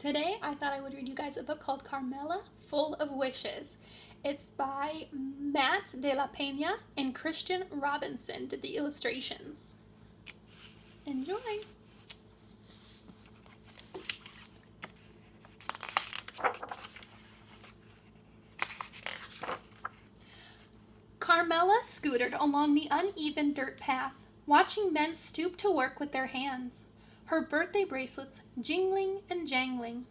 Today I thought I would read you guys a book called Carmela, Full of Wishes. It's by Matt de la Peña and Christian Robinson did the illustrations. Enjoy! Carmela scooted along the uneven dirt path, watching men stoop to work with their hands, her birthday bracelets jingling and jangling.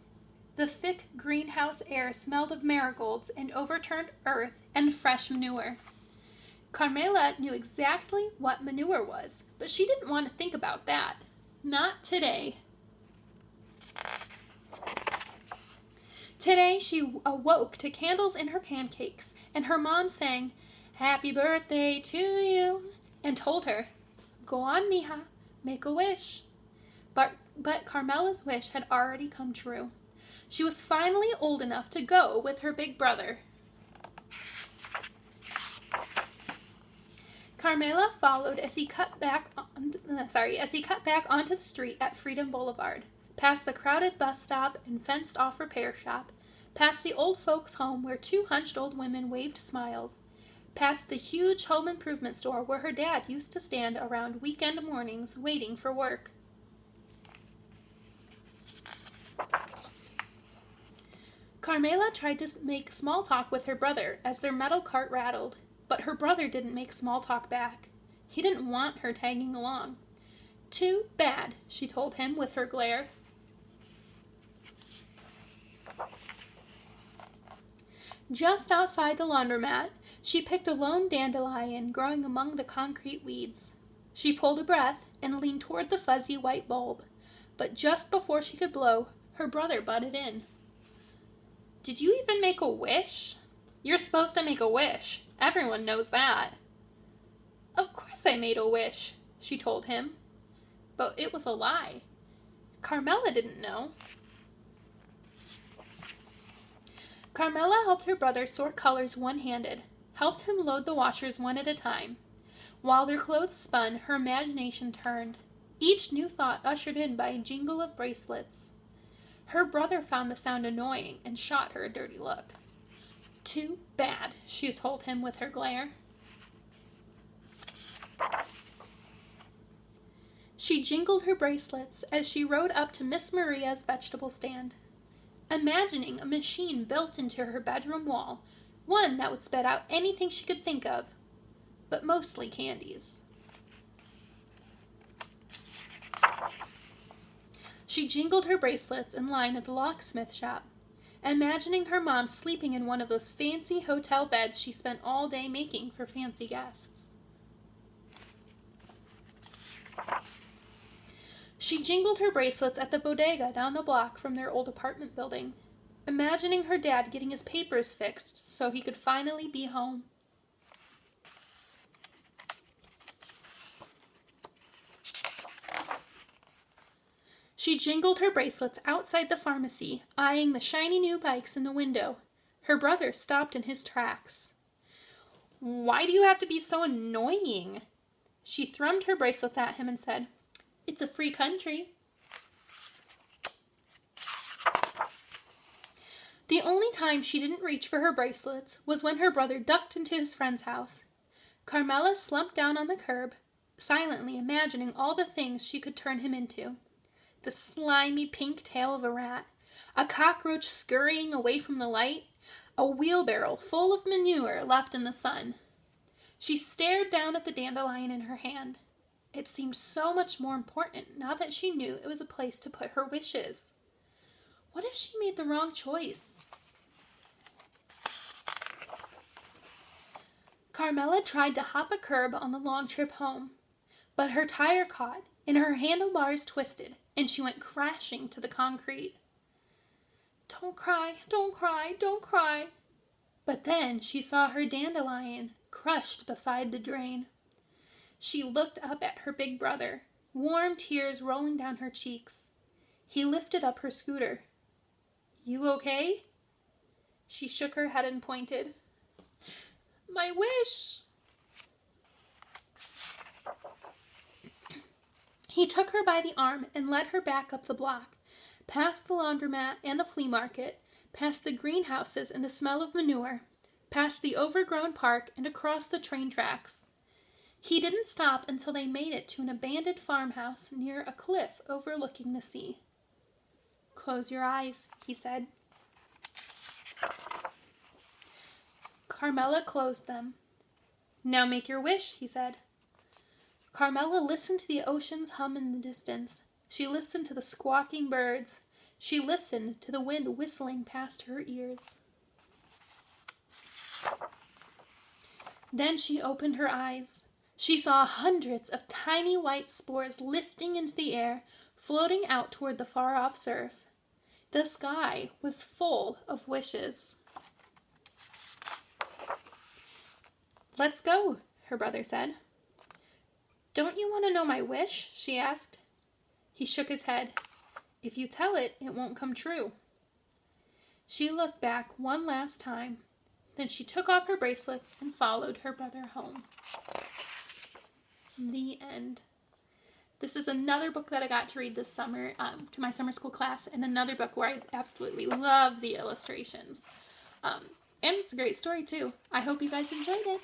The thick greenhouse air smelled of marigolds and overturned earth and fresh manure. Carmela knew exactly what manure was, but she didn't want to think about that. Not today. Today she awoke to candles in her pancakes, and her mom sang, "Happy birthday to you," and told her, "Go on, mija, make a wish." But Carmela's wish had already come true. She was finally old enough to go with her big brother. Carmela followed as he cut back onto the street at Freedom Boulevard, past the crowded bus stop and fenced-off repair shop, past the old folks' home where two hunched old women waved smiles, past the huge home improvement store where her dad used to stand around weekend mornings waiting for work. Carmela tried to make small talk with her brother as their metal cart rattled, but her brother didn't make small talk back. He didn't want her tagging along. "Too bad," she told him with her glare. Just outside the laundromat, she picked a lone dandelion growing among the concrete weeds. She pulled a breath and leaned toward the fuzzy white bulb, but just before she could blow, her brother butted in. "Did you even make a wish? You're supposed to make a wish. Everyone knows that." "Of course I made a wish," she told him. But it was a lie. Carmela didn't know. Carmela helped her brother sort colors one-handed, helped him load the washers one at a time. While their clothes spun, her imagination turned, each new thought ushered in by a jingle of bracelets. Her brother found the sound annoying and shot her a dirty look. "Too bad," she told him with her glare. She jingled her bracelets as she rode up to Miss Maria's vegetable stand, imagining a machine built into her bedroom wall, one that would spit out anything she could think of, but mostly candies. She jingled her bracelets in line at the locksmith shop, imagining her mom sleeping in one of those fancy hotel beds she spent all day making for fancy guests. She jingled her bracelets at the bodega down the block from their old apartment building, imagining her dad getting his papers fixed so he could finally be home. She jingled her bracelets outside the pharmacy, eyeing the shiny new bikes in the window. Her brother stopped in his tracks. "Why do you have to be so annoying?" She thrummed her bracelets at him and said, "It's a free country." The only time she didn't reach for her bracelets was when her brother ducked into his friend's house. Carmela slumped down on the curb, silently imagining all the things she could turn him into. The slimy pink tail of a rat, a cockroach scurrying away from the light, a wheelbarrow full of manure left in the sun. She stared down at the dandelion in her hand. It seemed so much more important now that she knew it was a place to put her wishes. What if she made the wrong choice? Carmela tried to hop a curb on the long trip home, but her tire caught and her handlebars twisted, and she went crashing to the concrete. "Don't cry, don't cry, don't cry." But then she saw her dandelion crushed beside the drain. She looked up at her big brother, warm tears rolling down her cheeks. He lifted up her scooter. "You okay?" She shook her head and pointed. "My wish." He took her by the arm and led her back up the block, past the laundromat and the flea market, past the greenhouses and the smell of manure, past the overgrown park and across the train tracks. He didn't stop until they made it to an abandoned farmhouse near a cliff overlooking the sea. "Close your eyes," he said. Carmela closed them. "Now make your wish," he said. Carmela listened to the ocean's hum in the distance. She listened to the squawking birds. She listened to the wind whistling past her ears. Then she opened her eyes. She saw hundreds of tiny white spores lifting into the air, floating out toward the far-off surf. The sky was full of wishes. "Let's go," her brother said. "Don't you want to know my wish?" she asked. He shook his head. "If you tell it, it won't come true." She looked back one last time. Then she took off her bracelets and followed her brother home. The end. This is another book that I got to read this summer to my summer school class, and another book where I absolutely love the illustrations. And it's a great story, too. I hope you guys enjoyed it.